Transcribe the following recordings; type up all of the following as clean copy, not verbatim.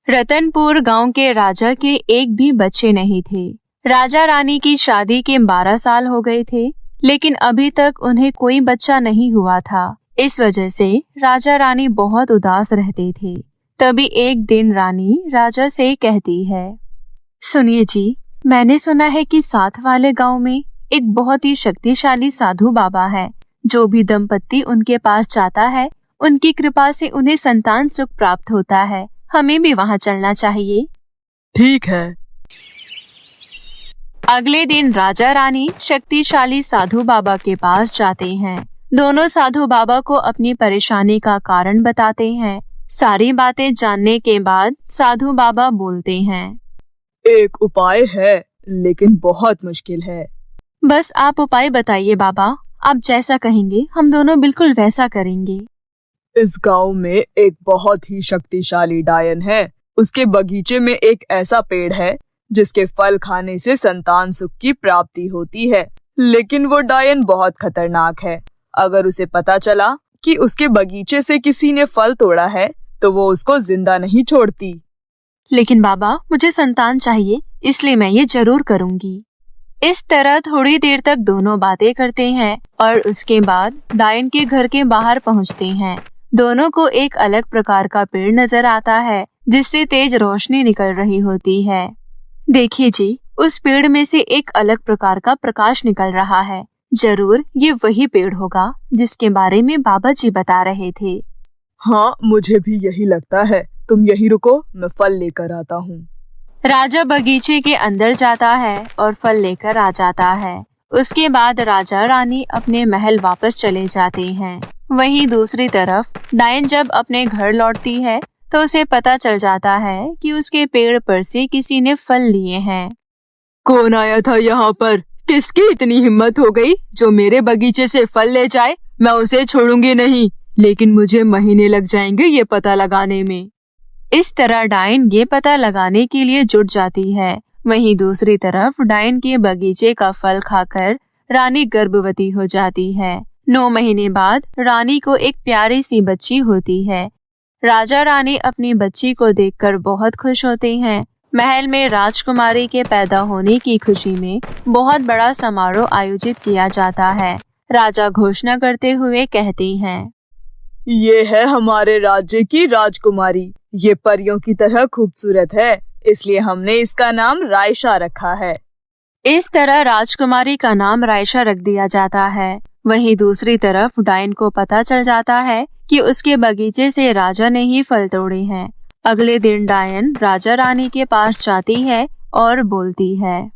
रतनपुर गांव के राजा के एक भी बच्चे नहीं थे। राजा रानी की शादी के 12 साल हो गए थे, लेकिन अभी तक उन्हें कोई बच्चा नहीं हुआ था। इस वजह से राजा रानी बहुत उदास रहते थे। तभी एक दिन रानी राजा से कहती है, सुनिए जी, मैंने सुना है कि साथ वाले गांव में एक बहुत ही शक्तिशाली साधु बाबा है। जो भी दंपत्ति उनके पास जाता है, उनकी कृपा से उन्हें संतान सुख प्राप्त होता है। हमें भी वहां चलना चाहिए। ठीक है। अगले दिन राजा रानी शक्तिशाली साधु बाबा के पास जाते हैं। दोनों साधु बाबा को अपनी परेशानी का कारण बताते हैं। सारी बातें जानने के बाद साधु बाबा बोलते हैं, एक उपाय है, लेकिन बहुत मुश्किल है। बस आप उपाय बताइए बाबा, आप जैसा कहेंगे हम दोनों बिल्कुल वैसा करेंगे। इस गांव में एक बहुत ही शक्तिशाली डायन है। उसके बगीचे में एक ऐसा पेड़ है जिसके फल खाने से संतान सुख की प्राप्ति होती है, लेकिन वो डायन बहुत खतरनाक है। अगर उसे पता चला कि उसके बगीचे से किसी ने फल तोड़ा है तो वो उसको जिंदा नहीं छोड़ती। लेकिन बाबा, मुझे संतान चाहिए, इसलिए मैं ये जरूर करूंगी। इस तरह थोड़ी देर तक दोनों बातें करते हैं और उसके बाद डायन के घर के बाहर पहुंचते हैं। दोनों को एक अलग प्रकार का पेड़ नजर आता है जिससे तेज रोशनी निकल रही होती है। देखिए जी, उस पेड़ में से एक अलग प्रकार का प्रकाश निकल रहा है। जरूर ये वही पेड़ होगा जिसके बारे में बाबा जी बता रहे थे। हाँ, मुझे भी यही लगता है। तुम यही रुको, मैं फल लेकर आता हूँ। राजा बगीचे के अंदर जाता है और फल लेकर आ जाता है। उसके बाद राजा रानी अपने महल वापस चले जाते हैं। वहीं दूसरी तरफ डायन जब अपने घर लौटती है तो उसे पता चल जाता है कि उसके पेड़ पर से किसी ने फल लिए हैं। कौन आया था यहाँ पर? किसकी इतनी हिम्मत हो गई जो मेरे बगीचे से फल ले जाए? मैं उसे छोड़ूंगी नहीं, लेकिन मुझे महीने लग जाएंगे ये पता लगाने में। इस तरह डायन ये पता लगाने के लिए जुट जाती है। वहीं दूसरी तरफ डायन के बगीचे का फल खाकर रानी गर्भवती हो जाती है। 9 महीने बाद रानी को एक प्यारी सी बच्ची होती है। राजा रानी अपनी बच्ची को देखकर बहुत खुश होते हैं। महल में राजकुमारी के पैदा होने की खुशी में बहुत बड़ा समारोह आयोजित किया जाता है। राजा घोषणा करते हुए कहते हैं, ये है हमारे राज्य की राजकुमारी। ये परियों की तरह खूबसूरत है, इसलिए हमने इसका नाम रायशा रखा है। इस तरह राजकुमारी का नाम रायशा रख दिया जाता है। वहीं दूसरी तरफ डायन को पता चल जाता है कि उसके बगीचे से राजा ने ही फल तोड़े हैं। अगले दिन डायन राजा रानी के पास जाती है और बोलती है,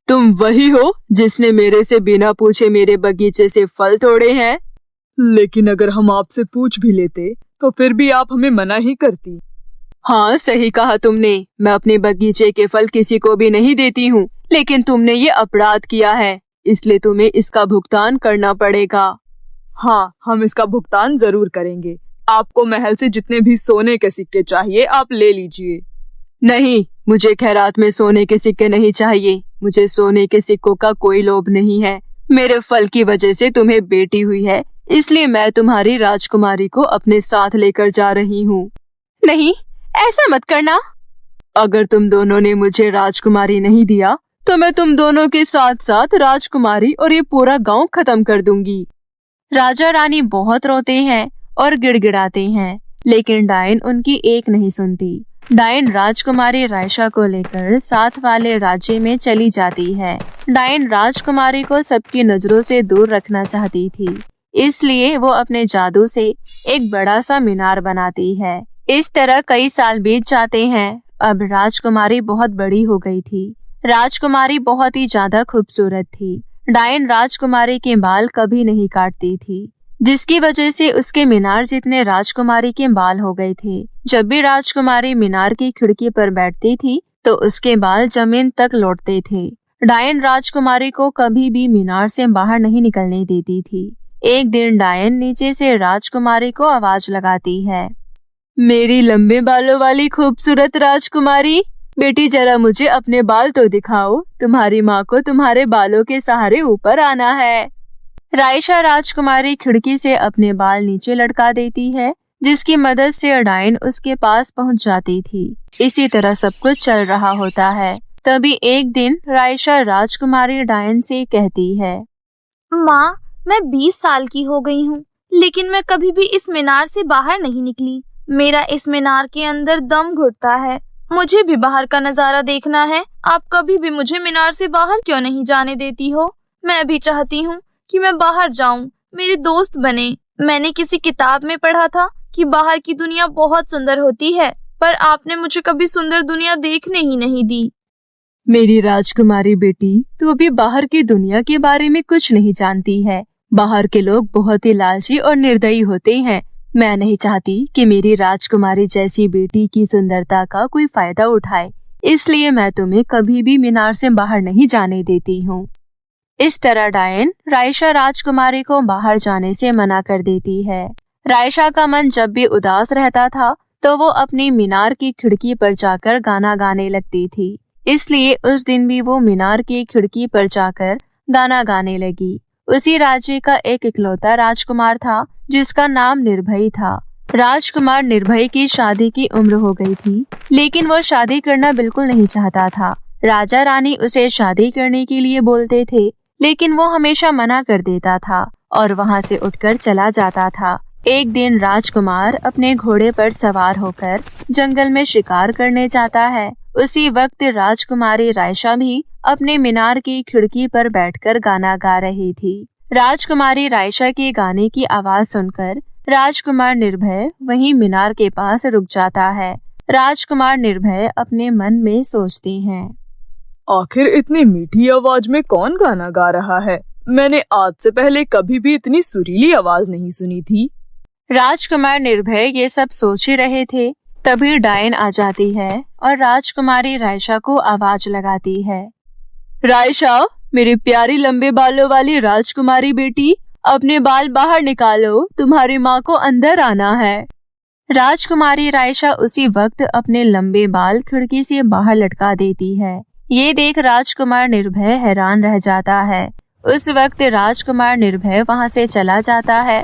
तुम वही हो जिसने मेरे से बिना पूछे मेरे बगीचे से फल तोड़े हैं? लेकिन अगर हम आपसे पूछ भी लेते तो फिर भी आप हमें मना ही करती। हाँ, सही कहा तुमने। मैं अपने बगीचे के फल किसी को भी नहीं देती हूँ, लेकिन तुमने ये अपराध किया है, इसलिए तुम्हें इसका भुगतान करना पड़ेगा। हाँ, हम इसका भुगतान जरूर करेंगे। आपको महल से जितने भी सोने के सिक्के चाहिए आप ले लीजिए। नहीं, मुझे खैरात में सोने के सिक्के नहीं चाहिए। मुझे सोने के सिक्कों का कोई लोभ नहीं है। मेरे फल की वजह से तुम्हें बेटी हुई है, इसलिए मैं तुम्हारी राजकुमारी को अपने साथ लेकर जा रही हूँ। नहीं, ऐसा मत करना। अगर तुम दोनों ने मुझे राजकुमारी नहीं दिया तो मैं तुम दोनों के साथ साथ राजकुमारी और ये पूरा गांव खत्म कर दूंगी। राजा रानी बहुत रोते हैं और गिड़गिड़ाते हैं, लेकिन डायन उनकी एक नहीं सुनती। डायन राजकुमारी रायशा को लेकर साथ वाले राज्य में चली जाती है। डायन राजकुमारी को सबकी नजरों से दूर रखना चाहती थी, इसलिए वो अपने जादू से एक बड़ा सा मीनार बनाती है। इस तरह कई साल बीत जाते हैं। अब राजकुमारी बहुत बड़ी हो गई थी। राजकुमारी बहुत ही ज्यादा खूबसूरत थी। डायन राजकुमारी के बाल कभी नहीं काटती थी, जिसकी वजह से उसके मीनार जितने राजकुमारी के बाल हो गए थे। जब भी राजकुमारी मीनार की खिड़की पर बैठती थी तो उसके बाल जमीन तक लौटते थे। डायन राजकुमारी को कभी भी मीनार से बाहर नहीं निकलने देती थी। एक दिन डायन नीचे से राजकुमारी को आवाज लगाती है, मेरी लंबे बालों वाली खूबसूरत राजकुमारी, बेटी जरा मुझे अपने बाल तो दिखाओ। तुम्हारी माँ को तुम्हारे बालों के सहारे ऊपर आना है। रायशा राजकुमारी खिड़की से अपने बाल नीचे लटका देती है, जिसकी मदद से डायन उसके पास पहुंच जाती थी। इसी तरह सब कुछ चल रहा होता है। तभी एक दिन रायशा राजकुमारी डायन से कहती है, माँ, मैं 20 साल की हो गई हूँ, लेकिन मैं कभी भी इस मीनार से बाहर नहीं निकली। मेरा इस मीनार के अंदर दम घुटता है। मुझे भी बाहर का नजारा देखना है। आप कभी भी मुझे मीनार से बाहर क्यों नहीं जाने देती हो? मैं भी चाहती हूँ कि मैं बाहर जाऊँ, मेरे दोस्त बने। मैंने किसी किताब में पढ़ा था कि बाहर की दुनिया बहुत सुंदर होती है, पर आपने मुझे कभी सुंदर दुनिया देखने ही नहीं दी। मेरी राजकुमारी बेटी, तू अभी बाहर की दुनिया के बारे में कुछ नहीं जानती है। बाहर के लोग बहुत ही लालची और निर्दयी होते हैं। मैं नहीं चाहती कि मेरी राजकुमारी जैसी बेटी की सुंदरता का कोई फायदा उठाए, इसलिए मैं तुम्हें कभी भी मीनार से बाहर नहीं जाने देती हूँ। इस तरह डायन रायशा राजकुमारी को बाहर जाने से मना कर देती है। रायशा का मन जब भी उदास रहता था तो वो अपनी मीनार की खिड़की पर जाकर गाना गाने लगती थी। इसलिए उस दिन भी वो मीनार की खिड़की पर जाकर गाना गाने लगी। उसी राज्य का एक इकलौता राजकुमार था जिसका नाम निर्भय था। राजकुमार निर्भय की शादी की उम्र हो गई थी, लेकिन वो शादी करना बिल्कुल नहीं चाहता था। राजा रानी उसे शादी करने के लिए बोलते थे, लेकिन वो हमेशा मना कर देता था और वहाँ से उठकर चला जाता था। एक दिन राजकुमार अपने घोड़े पर सवार होकर जंगल में शिकार करने जाता है। उसी वक्त राजकुमारी रायशा भी अपने मीनार की खिड़की पर बैठकर गाना गा रही थी। राजकुमारी रायशा के गाने की आवाज सुनकर राजकुमार निर्भय वहीं मीनार के पास रुक जाता है। राजकुमार निर्भय अपने मन में सोचते हैं, आखिर इतनी मीठी आवाज में कौन गाना गा रहा है? मैंने आज से पहले कभी भी इतनी सुरीली आवाज नहीं सुनी थी। राजकुमार निर्भय ये सब सोच ही रहे थे, तभी डायन आ जाती है और राजकुमारी रायशा को आवाज लगाती है, रायशा, मेरी प्यारी लंबे बालों वाली राजकुमारी बेटी, अपने बाल बाहर निकालो, तुम्हारी माँ को अंदर आना है। राजकुमारी रायशा उसी वक्त अपने लंबे बाल खिड़की से बाहर लटका देती है। ये देख राजकुमार निर्भय हैरान रह जाता है। उस वक्त राजकुमार निर्भय वहाँ से चला जाता है,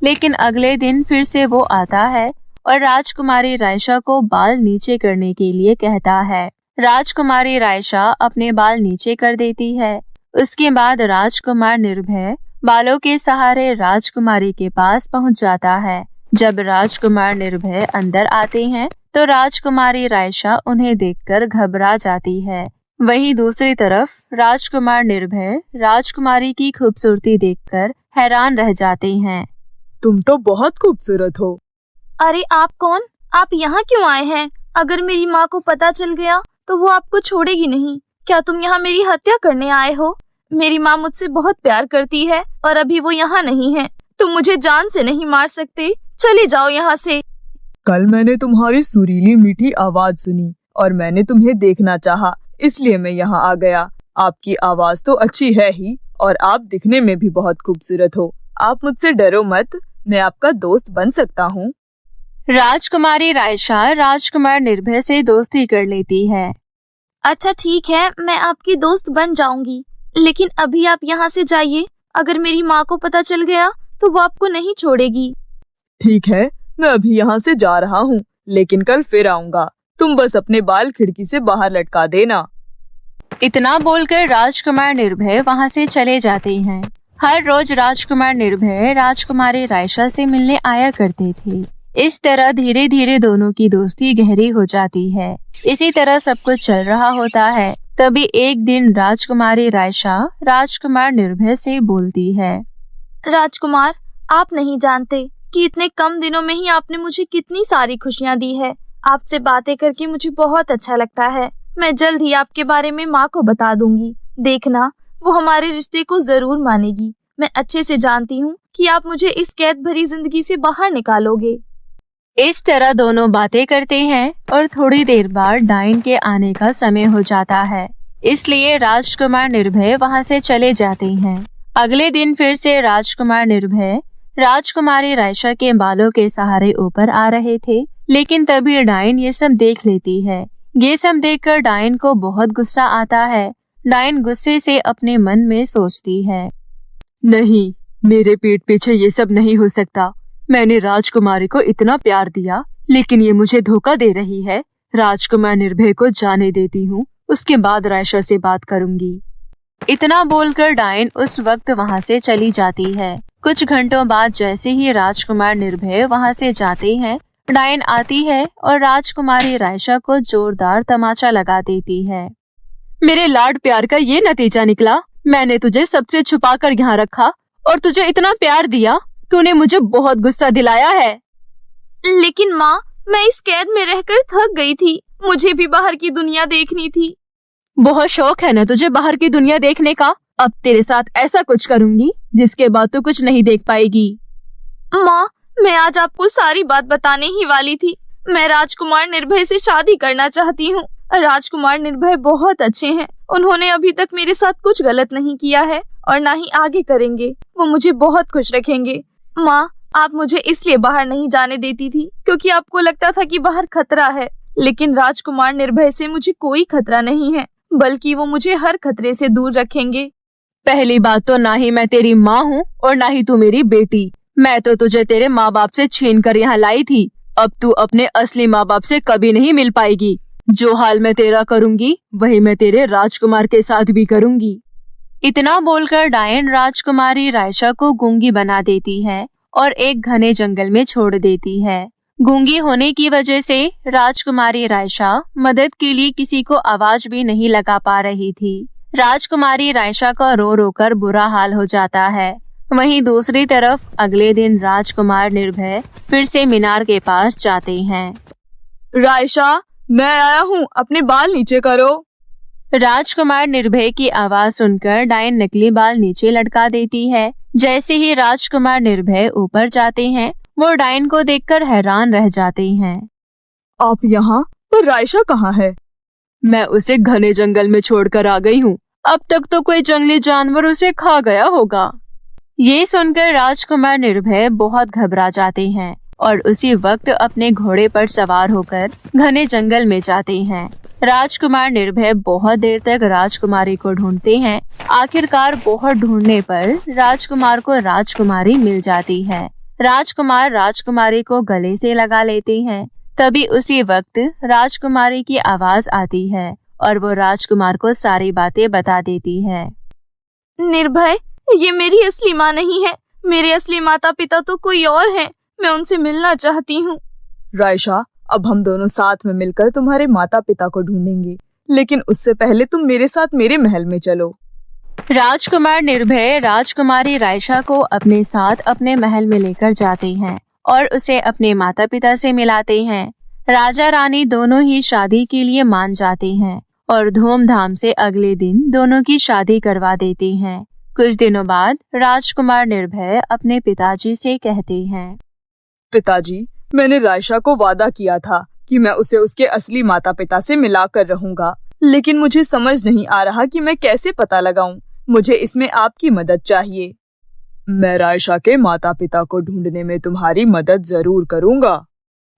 लेकिन अगले दिन फिर से वो आता है और राजकुमारी रायशा को बाल नीचे करने के लिए कहता है। राजकुमारी रायशा अपने बाल नीचे कर देती है। उसके बाद राजकुमार निर्भय बालों के सहारे राजकुमारी के पास पहुंच जाता है। जब राजकुमार निर्भय अंदर आते हैं तो राजकुमारी रायशा उन्हें देखकर घबरा जाती है। वहीं दूसरी तरफ राजकुमार निर्भय राजकुमारी की खूबसूरती देखकर हैरान रह जाते हैं। तुम तो बहुत खूबसूरत हो। अरे आप कौन? आप यहाँ क्यों आए हैं? अगर मेरी माँ को पता चल गया तो वो आपको छोड़ेगी नहीं। क्या तुम यहाँ मेरी हत्या करने आए हो? मेरी माँ मुझसे बहुत प्यार करती है और अभी वो यहाँ नहीं है। तुम मुझे जान से नहीं मार सकते। चले जाओ यहाँ से। कल मैंने तुम्हारी सुरीली मीठी आवाज सुनी और मैंने तुम्हें देखना चाहा, इसलिए मैं यहाँ आ गया। आपकी आवाज तो अच्छी है ही और आप दिखने में भी बहुत खूबसूरत हो। आप मुझसे डरो मत, मैं आपका दोस्त बन सकता हूँ। राजकुमारी रायशा राजकुमार निर्भय से दोस्ती कर लेती है। अच्छा ठीक है, मैं आपकी दोस्त बन जाऊंगी, लेकिन अभी आप यहाँ से जाइए। अगर मेरी माँ को पता चल गया तो वो आपको नहीं छोड़ेगी। ठीक है, मैं अभी यहाँ से जा रहा हूँ, लेकिन कल फिर आऊंगा। तुम बस अपने बाल खिड़की से बाहर लटका देना। इतना बोलकर राजकुमार निर्भय वहाँ से चले जाते हैं। हर रोज राजकुमार निर्भय राजकुमारी रायशा से मिलने आया करते थे। इस तरह धीरे धीरे दोनों की दोस्ती गहरी हो जाती है। इसी तरह सब कुछ चल रहा होता है। तभी एक दिन राजकुमारी रायशा राजकुमार निर्भय से बोलती है, राजकुमार, आप नहीं जानते कि इतने कम दिनों में ही आपने मुझे कितनी सारी खुशियाँ दी है। आपसे बातें करके मुझे बहुत अच्छा लगता है। मैं जल्द ही आपके बारे में माँ को बता दूंगी। देखना, वो हमारे रिश्ते को जरूर मानेगी। मैं अच्छे से जानती हूँ कि आप मुझे इस कैद भरी जिंदगी से बाहर निकालोगे। इस तरह दोनों बातें करते हैं और थोड़ी देर बाद डायन के आने का समय हो जाता है, इसलिए राजकुमार निर्भय वहाँ से चले जाते हैं। अगले दिन फिर से राजकुमार निर्भय राजकुमारी रायशा के बालों के सहारे ऊपर आ रहे थे, लेकिन तभी डायन ये सब देख लेती है। ये सब देखकर डायन को बहुत गुस्सा आता है। डायन गुस्से से अपने मन में सोचती है, नहीं, मेरे पीठ पीछे ये सब नहीं हो सकता। मैंने राजकुमारी को इतना प्यार दिया, लेकिन ये मुझे धोखा दे रही है। राजकुमार निर्भय को जाने देती हूँ, उसके बाद रायशा से बात करूंगी। इतना बोलकर डायन उस वक्त वहाँ से चली जाती है। कुछ घंटों बाद जैसे ही राजकुमार निर्भय वहाँ से जाते हैं, डायन आती है और राजकुमारी रायशा को जोरदार तमाचा लगा देती है। मेरे लाड प्यार का ये नतीजा निकला। मैंने तुझे सबसे छुपा कर यहाँ रखा और तुझे इतना प्यार दिया। तूने मुझे बहुत गुस्सा दिलाया है। लेकिन माँ, मैं इस कैद में रहकर थक गई थी। मुझे भी बाहर की दुनिया देखनी थी। बहुत शौक है ना तुझे बाहर की दुनिया देखने का। अब तेरे साथ ऐसा कुछ करूंगी जिसके बाद तू कुछ नहीं देख पाएगी। माँ, मैं आज आपको सारी बात बताने ही वाली थी। मैं राजकुमार निर्भय से शादी करना चाहती हूँ। राजकुमार निर्भय बहुत अच्छे हैं। उन्होंने अभी तक मेरे साथ कुछ गलत नहीं किया है और ना ही आगे करेंगे। वो मुझे बहुत खुश रखेंगे। माँ, आप मुझे इसलिए बाहर नहीं जाने देती थी क्योंकि आपको लगता था कि बाहर खतरा है, लेकिन राजकुमार निर्भय से मुझे कोई खतरा नहीं है, बल्कि वो मुझे हर खतरे से दूर रखेंगे। पहली बात तो ना ही मैं तेरी माँ हूँ और ना ही तू मेरी बेटी। मैं तो तुझे तेरे माँ बाप से छीन कर यहाँ लाई थी। अब तू अपने असली माँ बाप से कभी नहीं मिल पाएगी। जो हाल मैं तेरा करूँगी वही मैं तेरे राजकुमार के साथ भी करूँगी। इतना बोलकर डायन राजकुमारी रायशा को गूंगी बना देती है और एक घने जंगल में छोड़ देती है। गूंगी होने की वजह से राजकुमारी रायशा मदद के लिए किसी को आवाज भी नहीं लगा पा रही थी। राजकुमारी रायशा का रो रो कर बुरा हाल हो जाता है। वहीं दूसरी तरफ अगले दिन राजकुमार निर्भय फिर से मीनार के पास जाते हैं। रायशा, मैं आया हूँ, अपने बाल नीचे करो। राजकुमार निर्भय की आवाज सुनकर डायन नकली बाल नीचे लटका देती है। जैसे ही राजकुमार निर्भय ऊपर जाते हैं, वो डायन को देखकर हैरान रह जाते हैं। आप यहाँ, पर रायशा कहाँ है? मैं उसे घने जंगल में छोड़कर आ गई हूँ। अब तक तो कोई जंगली जानवर उसे खा गया होगा। ये सुनकर राजकुमार निर्भय बहुत घबरा जाते हैं और उसी वक्त अपने घोड़े पर सवार होकर घने जंगल में जाते हैं। राजकुमार निर्भय बहुत देर तक राजकुमारी को ढूंढते हैं। आखिरकार बहुत ढूंढने पर राजकुमार को राजकुमारी मिल जाती है। राजकुमार राजकुमारी को गले से लगा लेते हैं। तभी उसी वक्त राजकुमारी की आवाज आती है और वो राजकुमार को सारी बातें बता देती है। निर्भय, ये मेरी असली माँ नहीं है। मेरे असली माता पिता तो कोई और हैं। मैं उनसे मिलना चाहती हूँ। रायशा, अब हम दोनों साथ में मिलकर तुम्हारे माता पिता को ढूंढेंगे, लेकिन उससे पहले तुम मेरे साथ मेरे महल में चलो। राजकुमार निर्भय राजकुमारी रायशा को अपने साथ अपने महल में लेकर जाते हैं और उसे अपने माता पिता से मिलाते हैं। राजा रानी दोनों ही शादी के लिए मान जाते हैं और धूमधाम से अगले दिन दोनों की शादी करवा देते हैं। कुछ दिनों बाद राजकुमार निर्भय अपने पिताजी से कहते हैं, पिताजी, मैंने रायशा को वादा किया था कि मैं उसे उसके असली माता पिता से मिलाकर रहूंगा, लेकिन मुझे समझ नहीं आ रहा कि मैं कैसे पता लगाऊं। मुझे इसमें आपकी मदद चाहिए। मैं रायशा के माता पिता को ढूंढने में तुम्हारी मदद जरूर करूंगा।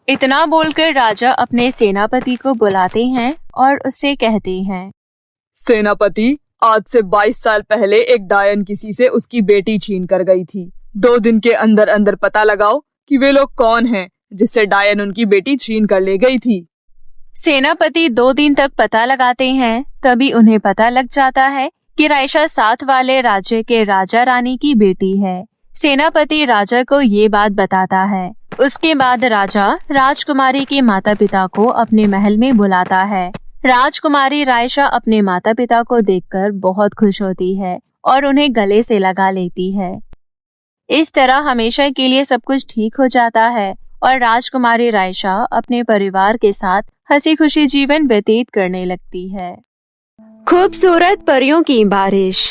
इतना बोलकर राजा अपने सेनापति को बुलाते हैं और उससे कहते हैं, सेनापति, आज से 22 साल पहले एक डायन किसी से उसकी बेटी छीन कर गई थी। 2 दिन के अंदर अंदर पता लगाओ कि वे लोग कौन हैं जिससे डायन उनकी बेटी छीन कर ले गई थी। सेनापति 2 दिन तक पता लगाते हैं। तभी उन्हें पता लग जाता है कि रायशा साथ वाले राज्य के राजा रानी की बेटी है। सेनापति राजा को ये बात बताता है। उसके बाद राजा राजकुमारी के माता पिता को अपने महल में बुलाता है। राजकुमारी रायशा अपने माता पिता को देखकर बहुत खुश होती है और उन्हें गले से लगा लेती है। इस तरह हमेशा के लिए सब कुछ ठीक हो जाता है और राजकुमारी रायशा अपने परिवार के साथ हंसी खुशी जीवन व्यतीत करने लगती है। खूबसूरत परियों की बारिश।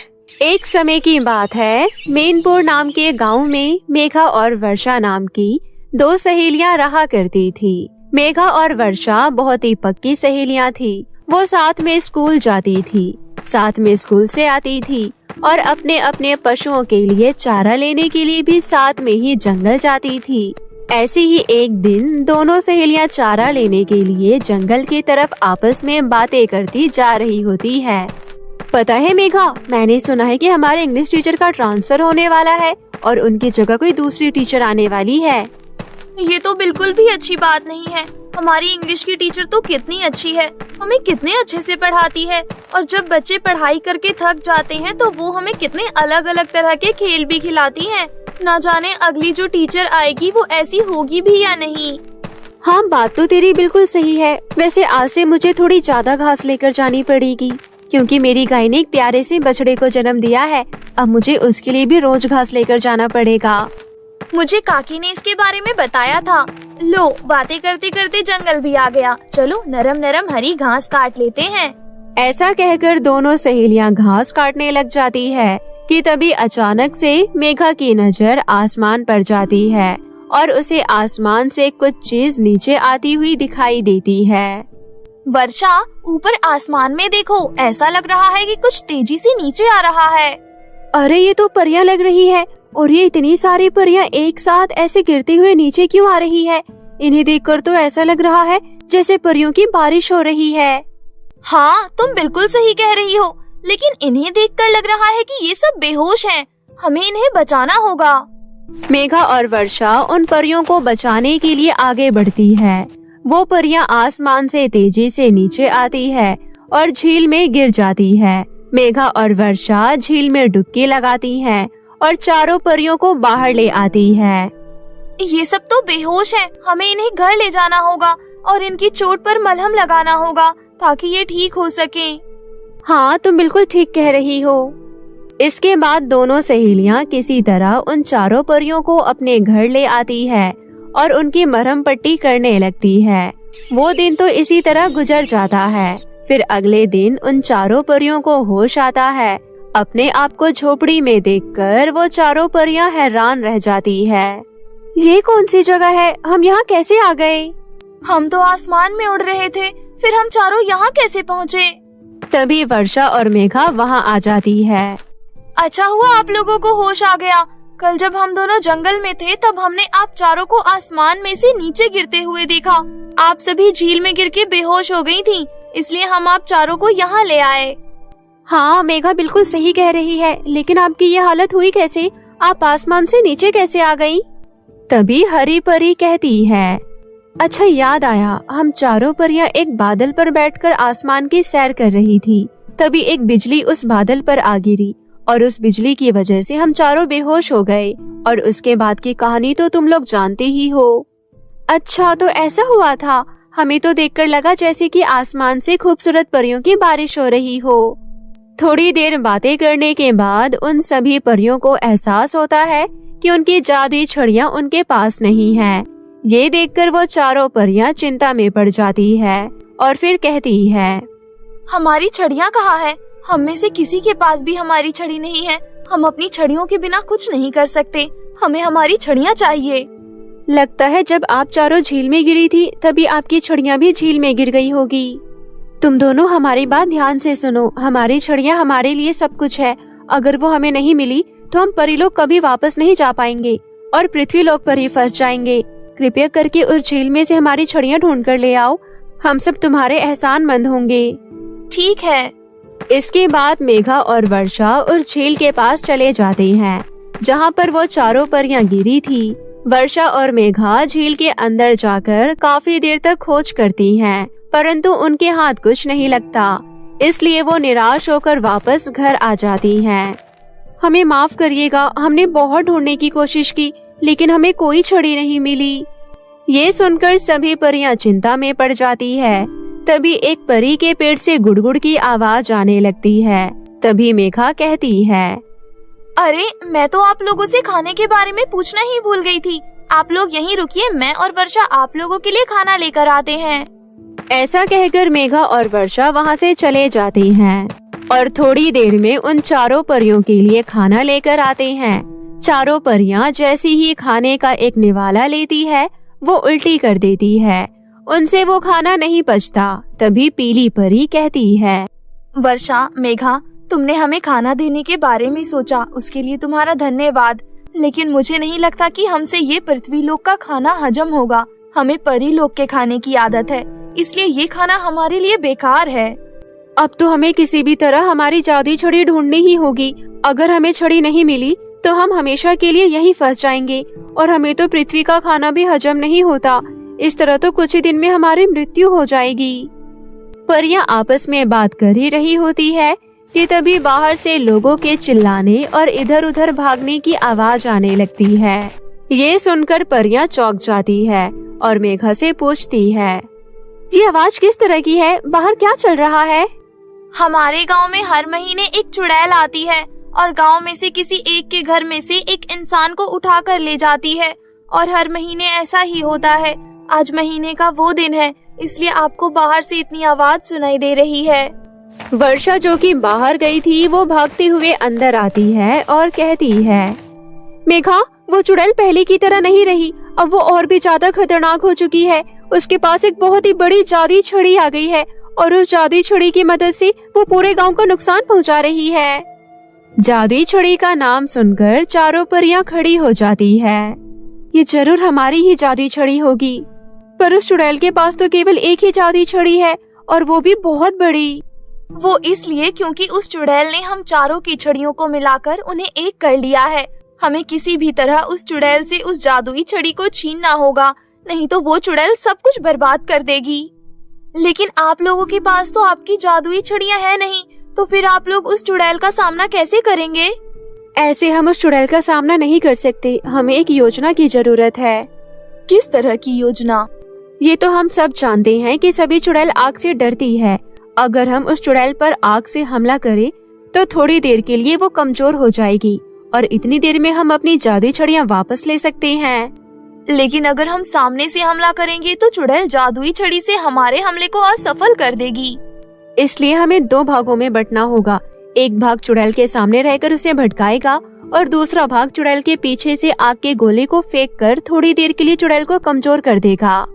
एक समय की बात है, मेनपुर नाम के गांव में मेघा और वर्षा नाम की 2 सहेलियां रहा करती थी। मेघा और वर्षा बहुत ही पक्की सहेलियां थी। वो साथ में स्कूल जाती थी, साथ में स्कूल से आती थी और अपने अपने पशुओं के लिए चारा लेने के लिए भी साथ में ही जंगल जाती थी। ऐसे ही एक दिन दोनों सहेलियां चारा लेने के लिए जंगल की तरफ आपस में बातें करती जा रही होती है। पता है मेघा, मैंने सुना है कि हमारे इंग्लिश टीचर का ट्रांसफर होने वाला है और उनकी जगह कोई दूसरी टीचर आने वाली है। ये तो बिल्कुल भी अच्छी बात नहीं है। हमारी इंग्लिश की टीचर तो कितनी अच्छी है, हमें कितने अच्छे से पढ़ाती है, और जब बच्चे पढ़ाई करके थक जाते हैं तो वो हमें कितने अलग अलग तरह के खेल भी खिलाती है। ना जाने अगली जो टीचर आएगी वो ऐसी होगी भी या नहीं। हाँ, बात तो तेरी बिल्कुल सही है। वैसे आज से मुझे थोड़ी ज्यादा घास लेकर जानी पड़ेगी, क्योंकि मेरी गाय ने एक प्यारे से बछड़े को जन्म दिया है। अब मुझे उसके लिए भी रोज घास लेकर जाना पड़ेगा। मुझे काकी ने इसके बारे में बताया था। लो, बातें करते करते जंगल भी आ गया। चलो नरम नरम हरी घास काट लेते हैं। ऐसा कहकर दोनों सहेलियां घास काटने लग जाती है कि तभी अचानक से मेघा की नजर आसमान पर जाती है और उसे आसमान से कुछ चीज नीचे आती हुई दिखाई देती है। वर्षा, ऊपर आसमान में देखो, ऐसा लग रहा है कि कुछ तेजी से नीचे आ रहा है। अरे ये तो परियां लग रही है, और ये इतनी सारी परियां एक साथ ऐसे गिरते हुए नीचे क्यों आ रही है? इन्हें देखकर तो ऐसा लग रहा है जैसे परियों की बारिश हो रही है। हाँ, तुम बिल्कुल सही कह रही हो, लेकिन इन्हें देखकर लग रहा है कि ये सब बेहोश हैं। हमें इन्हें बचाना होगा। मेघा और वर्षा उन परियों को बचाने के लिए आगे बढ़ती है। वो परियां आसमान से तेजी से नीचे आती है और झील में गिर जाती है। मेघा और वर्षा झील में डुबकी लगाती हैं और चारों परियों को बाहर ले आती है। ये सब तो बेहोश हैं। हमें इन्हें घर ले जाना होगा और इनकी चोट पर मलहम लगाना होगा ताकि ये ठीक हो सके। हाँ, तुम बिल्कुल ठीक कह रही हो। इसके बाद दोनों सहेलियां किसी तरह उन चारों परियों को अपने घर ले आती है और उनकी मरहम पट्टी करने लगती है। वो दिन तो इसी तरह गुजर जाता है। फिर अगले दिन उन चारों परियों को होश आता है। अपने आप को झोपड़ी में देखकर वो चारों परियां हैरान रह जाती है। ये कौन सी जगह है? हम यहाँ कैसे आ गए? हम तो आसमान में उड़ रहे थे, फिर हम चारों यहाँ कैसे पहुँचे? तभी वर्षा और मेघा वहाँ आ जाती है। अच्छा हुआ आप लोगों को होश आ गया। कल जब हम दोनों जंगल में थे तब हमने आप चारों को आसमान में से नीचे गिरते हुए देखा। आप सभी झील में गिर के बेहोश हो गई थी, इसलिए हम आप चारों को यहाँ ले आए। हाँ, मेघा बिल्कुल सही कह रही है, लेकिन आपकी ये हालत हुई कैसे? आप आसमान से नीचे कैसे आ गईं? तभी हरी परी कहती है, अच्छा याद आया, हम चारों परियां एक बादल पर बैठकर आसमान की सैर कर रही थी। तभी एक बिजली उस बादल पर आ गिरी और उस बिजली की वजह से हम चारों बेहोश हो गए। और उसके बाद की कहानी तो तुम लोग जानते ही हो। अच्छा, तो ऐसा हुआ था। हमें तो देखकर लगा जैसे कि आसमान से खूबसूरत परियों की बारिश हो रही हो। थोड़ी देर बातें करने के बाद उन सभी परियों को एहसास होता है कि उनकी जादुई छड़ियां उनके पास नहीं है। ये देखकर वो चारों परियां चिंता में पड़ जाती है और फिर कहती है, हमारी छड़ियां कहाँ है? हम में से किसी के पास भी हमारी छड़ी नहीं है। हम अपनी छड़ियों के बिना कुछ नहीं कर सकते। हमें हमारी छड़ियां चाहिए। लगता है जब आप चारों झील में गिरी थी तभी आपकी छड़ियां भी झील में गिर गई होगी। तुम दोनों हमारी बात ध्यान से सुनो। हमारी छड़ियां हमारे लिए सब कुछ है। अगर वो हमें नहीं मिली तो हम परीलोक कभी वापस नहीं जा पाएंगे और पृथ्वीलोक पर ही फंस जाएंगे। कृपया करके उस झील में से हमारी छड़ियां ढूंढ कर ले आओ। हम सब तुम्हारे एहसानमंद होंगे। ठीक है। इसके बाद मेघा और वर्षा उस झील के पास चले जाते हैं जहाँ पर वो चारों परियां गिरी थी। वर्षा और मेघा झील के अंदर जाकर काफी देर तक खोज करती हैं, परंतु उनके हाथ कुछ नहीं लगता। इसलिए वो निराश होकर वापस घर आ जाती हैं। हमें माफ करिएगा, हमने बहुत ढूंढने की कोशिश की लेकिन हमें कोई छड़ी नहीं मिली। ये सुनकर सभी परियां चिंता में पड़ जाती है। तभी एक परी के पेट से गुड़गुड़ की आवाज आने लगती है। तभी मेघा कहती है, अरे मैं तो आप लोगों से खाने के बारे में पूछना ही भूल गई थी। आप लोग यहीं रुकिए, मैं और वर्षा आप लोगों के लिए खाना लेकर आते हैं। ऐसा कहकर मेघा और वर्षा वहाँ से चले जाती हैं और थोड़ी देर में उन चारों परियों के लिए खाना लेकर आते हैं। चारों परियां जैसी ही खाने का एक निवाला लेती है वो उल्टी कर देती है। उनसे वो खाना नहीं पचता। तभी पीली परी कहती है, वर्षा, मेघा, तुमने हमें खाना देने के बारे में सोचा, उसके लिए तुम्हारा धन्यवाद। लेकिन मुझे नहीं लगता कि हमसे ये पृथ्वीलोक का खाना हजम होगा। हमें परीलोक के खाने की आदत है, इसलिए ये खाना हमारे लिए बेकार है। अब तो हमें किसी भी तरह हमारी जादुई छड़ी ढूंढनी ही होगी। अगर हमें छड़ी नहीं मिली तो हम हमेशा के लिए यहीं फंस जाएंगे और हमें तो पृथ्वी का खाना भी हजम नहीं होता। इस तरह तो कुछ ही दिन में हमारी मृत्यु हो जाएगी। परियां आपस में बात कर ही रही होती है कि तभी बाहर से लोगों के चिल्लाने और इधर उधर भागने की आवाज आने लगती है। ये सुनकर परियां चौंक जाती है और मेघा से पूछती है, ये आवाज किस तरह की है? बाहर क्या चल रहा है? हमारे गांव में हर महीने एक चुड़ैल आती है और गांव में से किसी एक के घर में से एक इंसान को उठा कर ले जाती है और हर महीने ऐसा ही होता है। आज महीने का वो दिन है, इसलिए आपको बाहर से इतनी आवाज सुनाई दे रही है। वर्षा जो कि बाहर गई थी वो भागते हुए अंदर आती है और कहती है, मेघा, वो चुड़ैल पहले की तरह नहीं रही, अब वो और भी ज्यादा खतरनाक हो चुकी है। उसके पास एक बहुत ही बड़ी जादुई छड़ी आ गई है और उस जादुई छड़ी की मदद से वो पूरे गांव को नुकसान पहुंचा रही है। जादुई छड़ी का नाम सुनकर चारों परियां खड़ी हो जाती है। ये जरूर हमारी ही जादुई छड़ी होगी, पर उस चुड़ैल के पास तो केवल एक ही जादुई छड़ी है और वो भी बहुत बड़ी। वो इसलिए क्योंकि उस चुड़ैल ने हम चारों की छड़ियों को मिलाकर उन्हें एक कर लिया है। हमें किसी भी तरह उस चुड़ैल से उस जादुई छड़ी को छीनना होगा, नहीं तो वो चुड़ैल सब कुछ बर्बाद कर देगी। लेकिन आप लोगों के पास तो आपकी जादुई छड़ियां हैं नहीं, तो फिर आप लोग उस चुड़ैल का सामना कैसे करेंगे? ऐसे हम उस चुड़ैल का सामना नहीं कर सकते। हमें एक योजना की जरूरत है। किस तरह की योजना? ये तो हम सब जानते हैं कि सभी चुड़ैल आग से डरती है। अगर हम उस चुड़ैल पर आग से हमला करें तो थोड़ी देर के लिए वो कमजोर हो जाएगी और इतनी देर में हम अपनी जादुई छड़ियां वापस ले सकते हैं। लेकिन अगर हम सामने से हमला करेंगे तो चुड़ैल जादुई छड़ी से हमारे हमले को असफल कर देगी। इसलिए हमें दो भागों में बंटना होगा। एक भाग चुड़ैल के सामने रहकर उसे भटकाएगा और दूसरा भाग चुड़ैल के पीछे से आग के गोले को फेंक कर थोड़ी देर के लिए चुड़ैल को कमजोर कर देगा।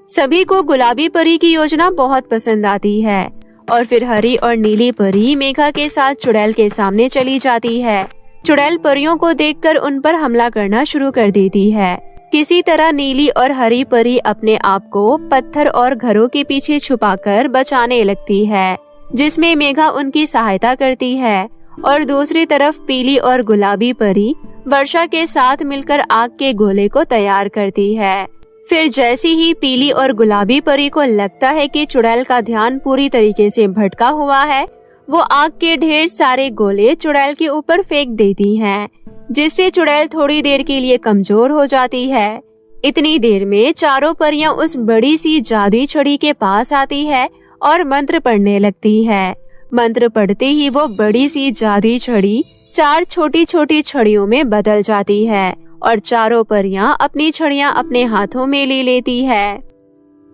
सभी को गुलाबी परी की योजना बहुत पसंद आती है और फिर हरी और नीली परी मेघा के साथ चुड़ैल के सामने चली जाती है। चुड़ैल परियों को देखकर उन पर हमला करना शुरू कर देती है। किसी तरह नीली और हरी परी अपने आप को पत्थर और घरों के पीछे छुपाकर बचाने लगती है, जिसमें मेघा उनकी सहायता करती है। और दूसरी तरफ पीली और गुलाबी परी वर्षा के साथ मिलकर आग के गोले को तैयार करती है। फिर जैसी ही पीली और गुलाबी परी को लगता है कि चुड़ैल का ध्यान पूरी तरीके से भटका हुआ है, वो आग के ढेर सारे गोले चुड़ैल के ऊपर फेंक देती हैं, जिससे चुड़ैल थोड़ी देर के लिए कमजोर हो जाती है। इतनी देर में चारों परियां उस बड़ी सी जादुई छड़ी के पास आती है और मंत्र पढ़ने लगती है। मंत्र पढ़ते ही वो बड़ी सी जादुई छड़ी 4 छोटी छोटी छड़ियों में बदल जाती है और चारों परियां अपनी छड़ियां अपने हाथों में ले लेती है।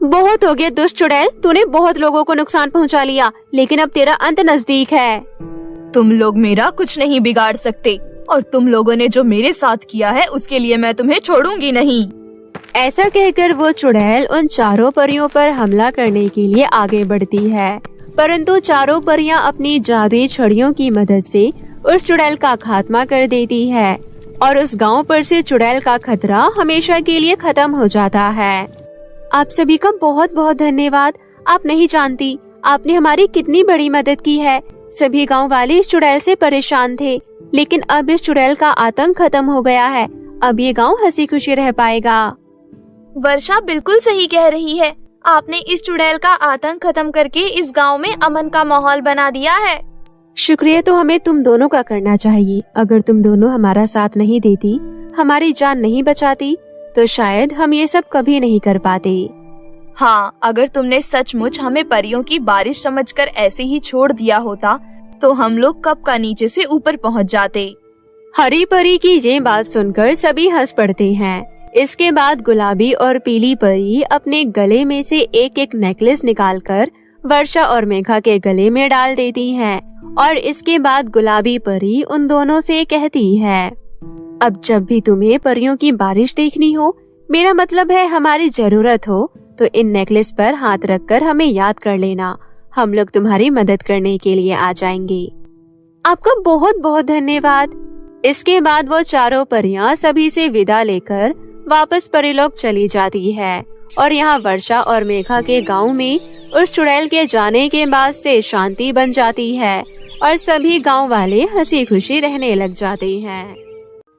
बहुत हो गया दुष्ट चुड़ैल, तूने बहुत लोगों को नुकसान पहुंचा लिया, लेकिन अब तेरा अंत नजदीक है। तुम लोग मेरा कुछ नहीं बिगाड़ सकते और तुम लोगों ने जो मेरे साथ किया है उसके लिए मैं तुम्हें छोड़ूंगी नहीं। ऐसा कहकर वो चुड़ैल उन चारों परियों पर हमला करने के लिए आगे बढ़ती है, परंतु चारों परियां अपनी जादुई छड़ियों की मदद से उस चुड़ैल का खात्मा कर देती है और उस गांव पर से चुड़ैल का खतरा हमेशा के लिए खत्म हो जाता है। आप सभी का बहुत बहुत धन्यवाद। आप नहीं जानती आपने हमारी कितनी बड़ी मदद की है। सभी गांव वाले इस चुड़ैल से परेशान थे, लेकिन अब इस चुड़ैल का आतंक खत्म हो गया है। अब ये गांव हंसी खुशी रह पाएगा। वर्षा बिल्कुल सही कह रही है। आपने इस चुड़ैल का आतंक खत्म करके इस गांव में अमन का माहौल बना दिया है। शुक्रिया तो हमें तुम दोनों का करना चाहिए। अगर तुम दोनों हमारा साथ नहीं देती, हमारी जान नहीं बचाती, तो शायद हम ये सब कभी नहीं कर पाते। हाँ, अगर तुमने सचमुच हमें परियों की बारिश समझकर ऐसे ही छोड़ दिया होता तो हम लोग कब का नीचे से ऊपर पहुँच जाते। हरी परी की ये बात सुनकर सभी हंस पड़ते हैं। इसके बाद गुलाबी और पीली परी अपने गले में से एक एक नेकलेस निकालकर वर्षा और मेघा के गले में डाल देती हैं और इसके बाद गुलाबी परी उन दोनों से कहती है, अब जब भी तुम्हें परियों की बारिश देखनी हो, मेरा मतलब है हमारी जरूरत हो, तो इन नेकलेस पर हाथ रखकर हमें याद कर लेना। हम लोग तुम्हारी मदद करने के लिए आ जाएंगे। आपका बहुत बहुत धन्यवाद। इसके बाद वो चारों परियां सभी से विदा लेकर वापस परिलोक चली जाती है और यहाँ वर्षा और मेघा के गांव में उस चुड़ैल के जाने के बाद से शांति बन जाती है और सभी गांव वाले हंसी खुशी रहने लग जाते हैं।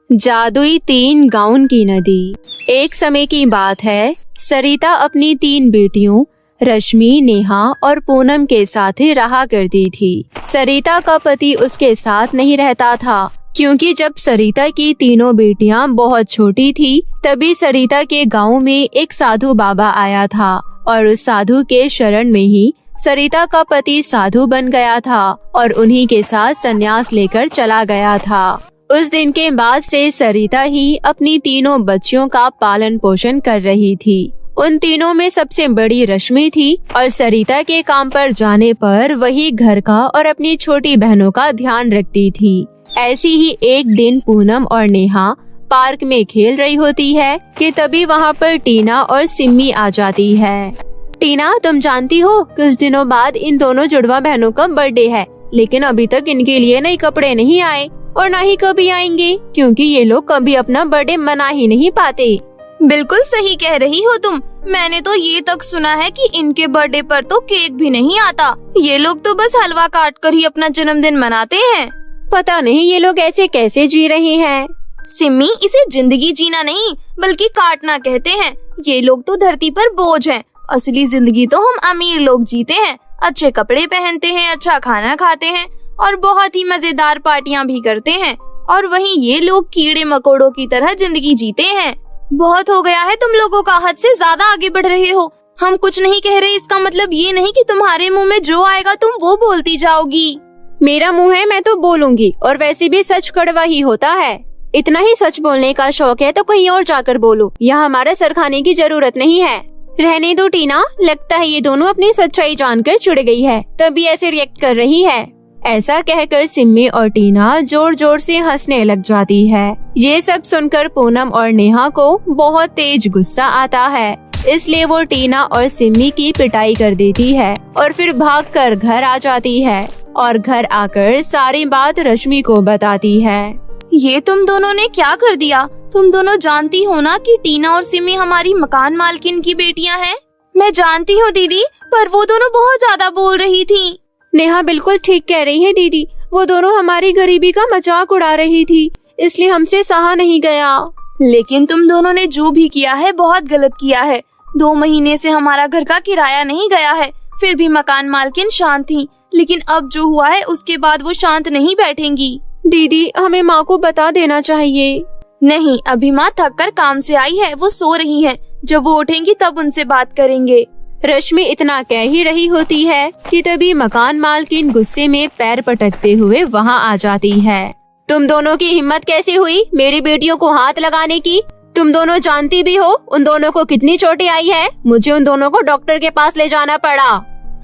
जादुई 3 गाउन की नदी। एक समय की बात है, सरिता अपनी 3 बेटियों रश्मि, नेहा और पूनम के साथ रहा करती थी। सरिता का पति उसके साथ नहीं रहता था, क्योंकि जब सरिता की तीनों बेटियां बहुत छोटी थी, तभी सरिता के गांव में एक साधु बाबा आया था और उस साधु के शरण में ही सरिता का पति साधु बन गया था और उन्हीं के साथ संन्यास लेकर चला गया था। उस दिन के बाद से सरिता ही अपनी तीनों बच्चियों का पालन पोषण कर रही थी। उन तीनों में सबसे बड़ी रश्मि थी और सरिता के काम पर जाने पर वही घर का और अपनी छोटी बहनों का ध्यान रखती थी। ऐसी ही एक दिन पूनम और नेहा पार्क में खेल रही होती है कि तभी वहाँ पर टीना और सिम्मी आ जाती है। टीना, तुम जानती हो कुछ दिनों बाद इन दोनों जुड़वा बहनों का बर्थडे है, लेकिन अभी तक इनके लिए नए कपड़े नहीं आए और ना ही कभी आएंगे, क्योंकि ये लोग कभी अपना बर्थडे मना ही नहीं पाते। बिल्कुल सही कह रही हो तुम। मैंने तो ये तक सुना है कि इनके बर्थडे पर तो केक भी नहीं आता। ये लोग तो बस हलवा काट कर ही अपना जन्मदिन मनाते हैं। पता नहीं ये लोग ऐसे कैसे जी रहे हैं। सिम्मी, इसे जिंदगी जीना नहीं बल्कि काटना कहते हैं। ये लोग तो धरती पर बोझ हैं। असली जिंदगी तो हम अमीर लोग जीते हैं, अच्छे कपड़े पहनते हैं, अच्छा खाना खाते हैं और बहुत ही मजेदार पार्टियां भी करते हैं। और वहीं ये लोग कीड़े मकोड़ों की तरह जिंदगी जीते हैं। बहुत हो गया है, तुम लोगों का हद से ज्यादा आगे बढ़ रहे हो। हम कुछ नहीं कह रहे, इसका मतलब ये नहीं कि तुम्हारे मुंह में जो आएगा तुम वो बोलती जाओगी। मेरा मुंह है, मैं तो बोलूंगी, और वैसे भी सच कड़वा ही होता है। इतना ही सच बोलने का शौक है तो कहीं और जाकर बोलो, यहाँ हमारा सर खाने की जरूरत नहीं है। रहने दो टीना, लगता है ये दोनों अपनी सच्चाई जानकर चिढ़ गई है, तभी ऐसे रिएक्ट कर रही है। ऐसा कहकर सिम्मी और टीना जोर जोर से हंसने लग जाती है। ये सब सुनकर पूनम और नेहा को बहुत तेज गुस्सा आता है, इसलिए वो टीना और सिम्मी की पिटाई कर देती है और फिर भागकर घर आ जाती है और घर आकर सारी बात रश्मि को बताती है। ये तुम दोनों ने क्या कर दिया? तुम दोनों जानती हो ना कि टीना और सिमी हमारी मकान मालकिन की बेटियां हैं। मैं जानती हूँ दीदी, पर वो दोनों बहुत ज्यादा बोल रही थी। नेहा बिल्कुल ठीक कह रही है दीदी, वो दोनों हमारी गरीबी का मजाक उड़ा रही थी, इसलिए हमसे सहा नहीं गया। लेकिन तुम दोनों ने जो भी किया है बहुत गलत किया है। 2 महीने से हमारा घर का किराया नहीं गया है, फिर भी मकान मालकिन शांत थी, लेकिन अब जो हुआ है उसके बाद वो शांत नहीं बैठेंगी। दीदी, हमें माँ को बता देना चाहिए। नहीं, अभी माँ थक कर काम से आई है, वो सो रही है। जब वो उठेंगी तब उनसे बात करेंगे। रश्मि इतना कह ही रही होती है कि तभी मकान मालकिन गुस्से में पैर पटकते हुए वहाँ आ जाती है। तुम दोनों की हिम्मत कैसे हुई मेरी बेटियों को हाथ लगाने की? तुम दोनों जानती भी हो उन दोनों को कितनी चोटें आई है। मुझे उन दोनों को डॉक्टर के पास ले जाना पड़ा।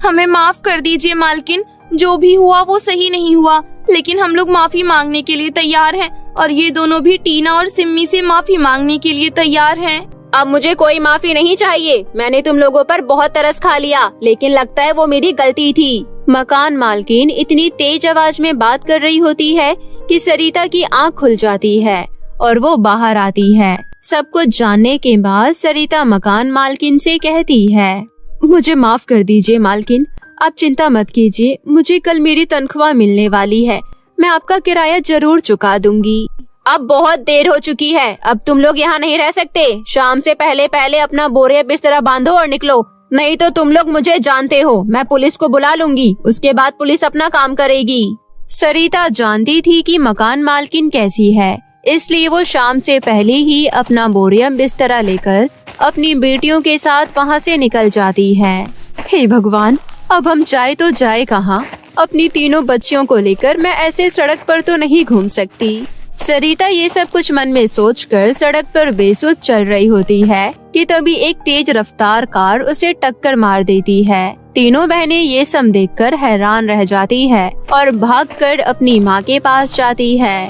हमें माफ कर दीजिए मालकिन, जो भी हुआ वो सही नहीं हुआ, लेकिन हम लोग माफी मांगने के लिए तैयार हैं और ये दोनों भी टीना और सिम्मी से माफी मांगने के लिए तैयार हैं। अब मुझे कोई माफी नहीं चाहिए। मैंने तुम लोगों पर बहुत तरस खा लिया, लेकिन लगता है वो मेरी गलती थी। मकान मालकिन इतनी तेज आवाज में बात कर रही होती है कि सरिता की आंख खुल जाती है और वो बाहर आती है। सब कुछ जानने के बाद सरिता मकान मालकिन से कहती है, मुझे माफ कर दीजिए मालकिन, आप चिंता मत कीजिए, मुझे कल मेरी तनख्वाह मिलने वाली है, मैं आपका किराया जरूर चुका दूंगी। अब बहुत देर हो चुकी है, अब तुम लोग यहाँ नहीं रह सकते। शाम से पहले पहले अपना बोरे बिस्तर बांधो और निकलो, नहीं तो तुम लोग मुझे जानते हो, मैं पुलिस को बुला लूंगी, उसके बाद पुलिस अपना काम करेगी। सरिता जानती थी कि मकान मालकिन कैसी है, इसलिए वो शाम से पहले ही अपना बोरियम बिस्तरा लेकर अपनी बेटियों के साथ वहाँ से निकल जाती है। हे भगवान, अब हम जाए तो जाए कहाँ? अपनी तीनों बच्चियों को लेकर मैं ऐसे सड़क पर तो नहीं घूम सकती। सरिता ये सब कुछ मन में सोचकर सड़क पर बेसुध चल रही होती है कि तभी एक तेज रफ्तार कार उसे टक्कर मार देती है। तीनों बहनें ये सब देखकर हैरान रह जाती है और भागकर अपनी माँ के पास जाती है।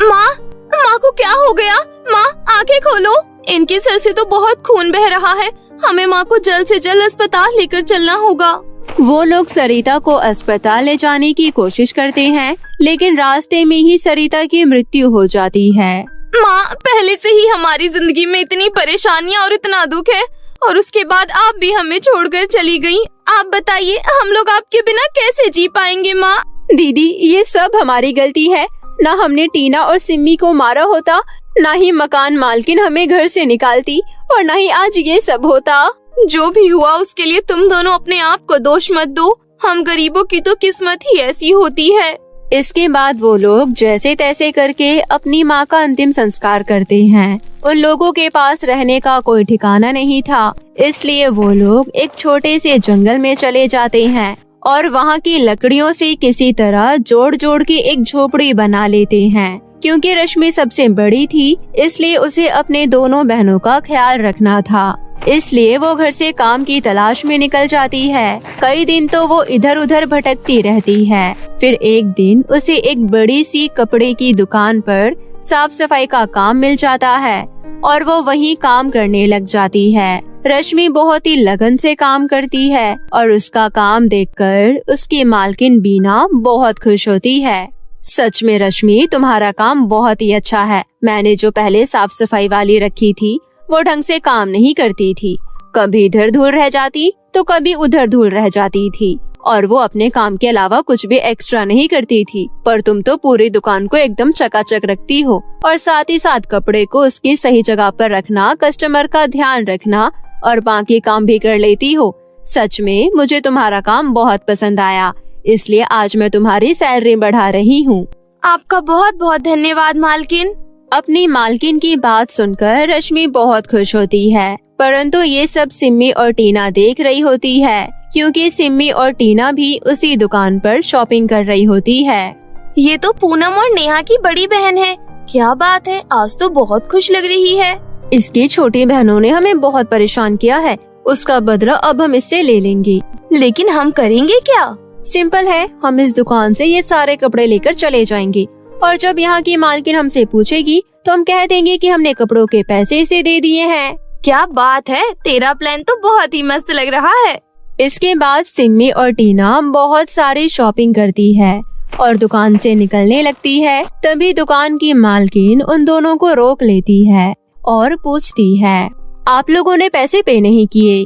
माँ को क्या हो गया? माँ, आंखें खोलो, इनके सर से तो बहुत खून बह रहा है, हमें माँ को जल्द से जल्द अस्पताल लेकर चलना होगा। वो लोग सरिता को अस्पताल ले जाने की कोशिश करते हैं, लेकिन रास्ते में ही सरिता की मृत्यु हो जाती है। माँ, पहले से ही हमारी जिंदगी में इतनी परेशानियाँ और इतना दुख है, और उसके बाद आप भी हमें छोड़कर चली गयी। आप बताइए, हम लोग आपके बिना कैसे जी पाएंगे? माँ दीदी, ये सब हमारी गलती है, ना हमने टीना और सिम्मी को मारा होता, ना ही मकान मालकिन हमें घर से निकालती, और ना ही आज ये सब होता। जो भी हुआ उसके लिए तुम दोनों अपने आप को दोष मत दो। हम गरीबों की तो किस्मत ही ऐसी होती है। इसके बाद वो लोग जैसे तैसे करके अपनी माँ का अंतिम संस्कार करते हैं। उन लोगों के पास रहने का कोई ठिकाना नहीं था, इसलिए वो लोग एक छोटे से जंगल में चले जाते हैं और वहाँ की लकड़ियों से किसी तरह जोड़ जोड़ के एक झोपड़ी बना लेते हैं। क्योंकि रश्मि सबसे बड़ी थी, इसलिए उसे अपने दोनों बहनों का ख्याल रखना था, इसलिए वो घर से काम की तलाश में निकल जाती है। कई दिन तो वो इधर उधर भटकती रहती है। फिर एक दिन उसे एक बड़ी सी कपड़े की दुकान पर साफ सफाई का काम मिल जाता है और वो वहीं काम करने लग जाती है। रश्मि बहुत ही लगन से काम करती है और उसका काम देखकर उसकी मालकिन बीना बहुत खुश होती है। सच में रश्मि, तुम्हारा काम बहुत ही अच्छा है। मैंने जो पहले साफ सफाई वाली रखी थी वो ढंग से काम नहीं करती थी, कभी इधर धूल रह जाती तो कभी उधर धूल रह जाती थी और वो अपने काम के अलावा कुछ भी एक्स्ट्रा नहीं करती थी। पर तुम तो पूरी दुकान को एकदम चकाचक रखती हो और साथ ही साथ कपड़े को उसकी सही जगह पर रखना, कस्टमर का ध्यान रखना और बाकी काम भी कर लेती हो। सच में मुझे तुम्हारा काम बहुत पसंद आया, इसलिए आज मैं तुम्हारी सैलरी बढ़ा रही हूँ। आपका बहुत बहुत धन्यवाद मालकिन। अपनी मालकिन की बात सुनकर रश्मि बहुत खुश होती है, परंतु ये सब सिम्मी और टीना देख रही होती है, क्योंकि सिम्मी और टीना भी उसी दुकान पर शॉपिंग कर रही होती है। ये तो पूनम और नेहा की बड़ी बहन है। क्या बात है, आज तो बहुत खुश लग रही है। इसकी छोटी बहनों ने हमें बहुत परेशान किया है, उसका बदला अब हम इससे ले लेंगे। लेकिन हम करेंगे क्या? सिंपल है, हम इस दुकान से ये सारे कपड़े लेकर चले जाएंगे और जब यहाँ की मालकिन हमसे पूछेगी तो हम कह देंगे कि हमने कपड़ों के पैसे इसे दे दिए हैं। क्या बात है, तेरा प्लान तो बहुत ही मस्त लग रहा है। इसके बाद सिम्मी और टीना बहुत सारी शॉपिंग करती है और दुकान से निकलने लगती है। तभी दुकान की मालकिन उन दोनों को रोक लेती है और पूछती है, आप लोगों ने पैसे पे नहीं किए?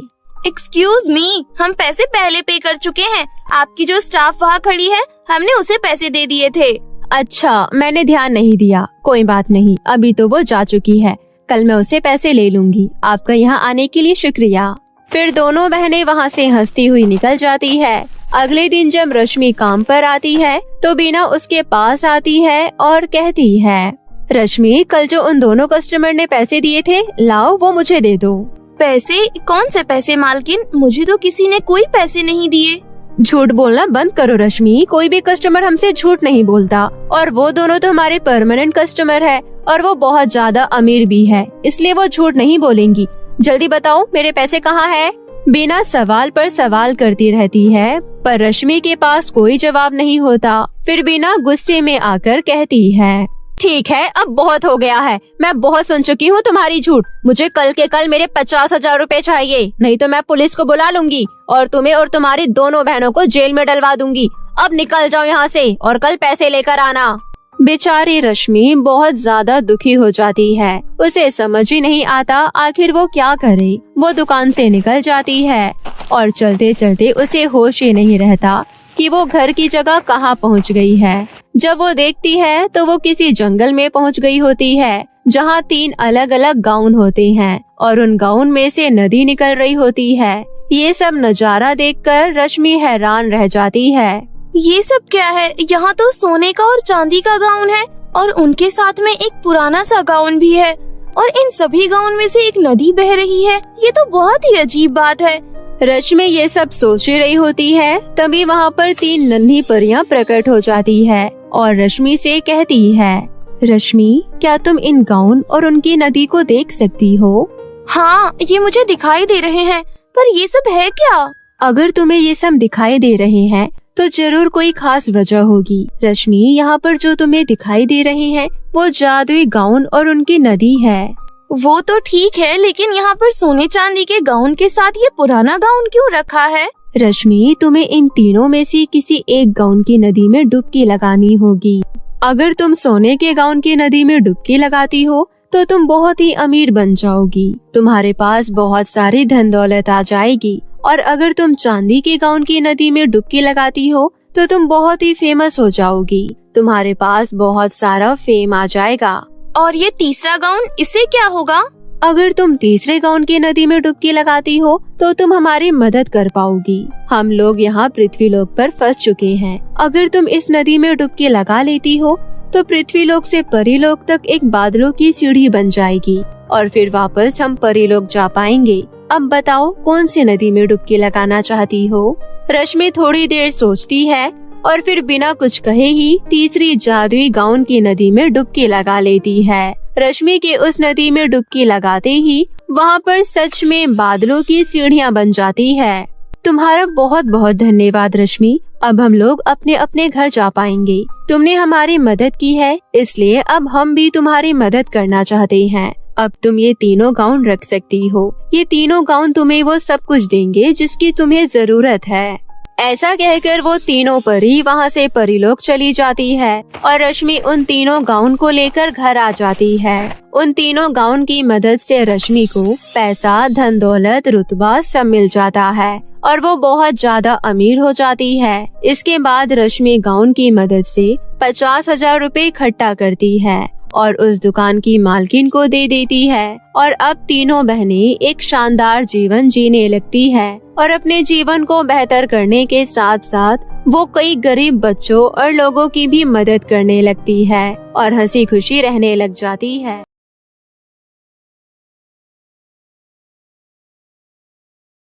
एक्सक्यूज मी, हम पैसे पहले पे कर चुके हैं। आपकी जो स्टाफ वहाँ खड़ी है, हमने उसे पैसे दे दिए थे। अच्छा, मैंने ध्यान नहीं दिया। कोई बात नहीं, अभी तो वो जा चुकी है, कल मैं उसे पैसे ले लूंगी। आपका यहाँ आने के लिए शुक्रिया। फिर दोनों बहनें वहाँ से हंसती हुई निकल जाती है। अगले दिन जब रश्मि काम पर आती है तो बीना उसके पास आती है और कहती है, रश्मि, कल जो उन दोनों कस्टमर ने पैसे दिए थे, लाओ वो मुझे दे दो। पैसे? कौन से पैसे मालकिन? मुझे तो किसी ने कोई पैसे नहीं दिए। झूठ बोलना बंद करो रश्मि, कोई भी कस्टमर हमसे झूठ नहीं बोलता और वो दोनों तो हमारे परमानेंट कस्टमर है और वो बहुत ज्यादा अमीर भी है, इसलिए वो झूठ नहीं बोलेंगी। जल्दी बताओ मेरे पैसे कहाँ है? बीना सवाल पर सवाल करती रहती है पर रश्मि के पास कोई जवाब नहीं होता। फिर बीना गुस्से में आकर कहती है, ठीक है, अब बहुत हो गया है, मैं बहुत सुन चुकी हूँ तुम्हारी झूठ। मुझे कल के कल मेरे 50,000 रुपए चाहिए, नहीं तो मैं पुलिस को बुला लूंगी और तुम्हें और तुम्हारी दोनों बहनों को जेल में डलवा दूंगी। अब निकल जाओ यहाँ से और कल पैसे लेकर आना। बेचारी रश्मि बहुत ज्यादा दुखी हो जाती है, उसे समझ ही नहीं आता आखिर वो क्या करे। वो दुकान से निकल जाती है और चलते चलते उसे होश ही नहीं रहता कि वो घर की जगह कहाँ पहुँच गई है। जब वो देखती है तो वो किसी जंगल में पहुँच गई होती है, जहाँ 3 अलग अलग गाउन होते हैं और उन गाउन में से नदी निकल रही होती है। ये सब नजारा देखकर रश्मि हैरान रह जाती है। ये सब क्या है? यहाँ तो सोने का और चांदी का गाउन है और उनके साथ में एक पुराना सा गाउन भी है और इन सभी गाउन में से एक नदी बह रही है। ये तो बहुत ही अजीब बात है। रश्मि ये सब सोच ही रही होती है, तभी वहाँ पर 3 नन्ही परियां प्रकट हो जाती है और रश्मि से कहती है, रश्मि, क्या तुम इन गाउन और उनकी नदी को देख सकती हो? हाँ, ये मुझे दिखाई दे रहे हैं, पर ये सब है क्या? अगर तुम्हें ये सब दिखाई दे रहे हैं तो जरूर कोई खास वजह होगी। रश्मि, यहाँ पर जो तुम्हें दिखाई दे रहे हैं वो जादुई गाउन और उनकी नदी है। वो तो ठीक है, लेकिन यहाँ पर सोने चांदी के गाउन के साथ ये पुराना गाउन क्यों रखा है? रश्मि, तुम्हें इन तीनों में से किसी एक गाउन की नदी में डुबकी लगानी होगी। अगर तुम सोने के गाउन की नदी में डुबकी लगाती हो तो तुम बहुत ही अमीर बन जाओगी, तुम्हारे पास बहुत सारी धन दौलत आ जाएगी। और अगर तुम चांदी के गाउन की नदी में डुबकी लगाती हो तो तुम बहुत ही फेमस हो जाओगी। तुम्हारे पास बहुत सारा फेम आ जाएगा। और ये तीसरा गाउन, इससे क्या होगा? अगर तुम तीसरे गाउन की नदी में डुबकी लगाती हो तो तुम हमारी मदद कर पाओगी। हम लोग यहाँ पृथ्वीलोक पर फंस चुके हैं। अगर तुम इस नदी में डुबकी लगा लेती हो तो पृथ्वीलोक से परीलोक तक एक बादलों की सीढ़ी बन जाएगी और फिर वापस हम परीलोक जा पाएंगे। अब बताओ कौन सी नदी में डुबकी लगाना चाहती हो? रश्मि थोड़ी देर सोचती है और फिर बिना कुछ कहे ही तीसरी जादुई गाउन की नदी में डुबकी लगा लेती है। रश्मि के उस नदी में डुबकी लगाते ही वहाँ पर सच में बादलों की सीढ़ियाँ बन जाती है। तुम्हारा बहुत बहुत धन्यवाद रश्मि। अब हम लोग अपने अपने घर जा पाएंगे। तुमने हमारी मदद की है, इसलिए अब हम भी तुम्हारी मदद करना चाहते हैं। अब तुम ये तीनों गाउन रख सकती हो। ये तीनों गाउन तुम्हें वो सब कुछ देंगे जिसकी तुम्हें जरूरत है। ऐसा कहकर वो तीनों परी वहाँ से परीलोक चली जाती है और रश्मि उन तीनों गाउन को लेकर घर आ जाती है। उन तीनों गाउन की मदद से रश्मि को पैसा, धन दौलत, रुतबा सब मिल जाता है और वो बहुत ज्यादा अमीर हो जाती है। इसके बाद रश्मि गाउन की मदद से 50,000 रुपए इकट्ठा करती है और उस दुकान की मालकिन को दे देती है और अब तीनों बहनें एक शानदार जीवन जीने लगती है और अपने जीवन को बेहतर करने के साथ साथ वो कई गरीब बच्चों और लोगों की भी मदद करने लगती है और हंसी खुशी रहने लग जाती है।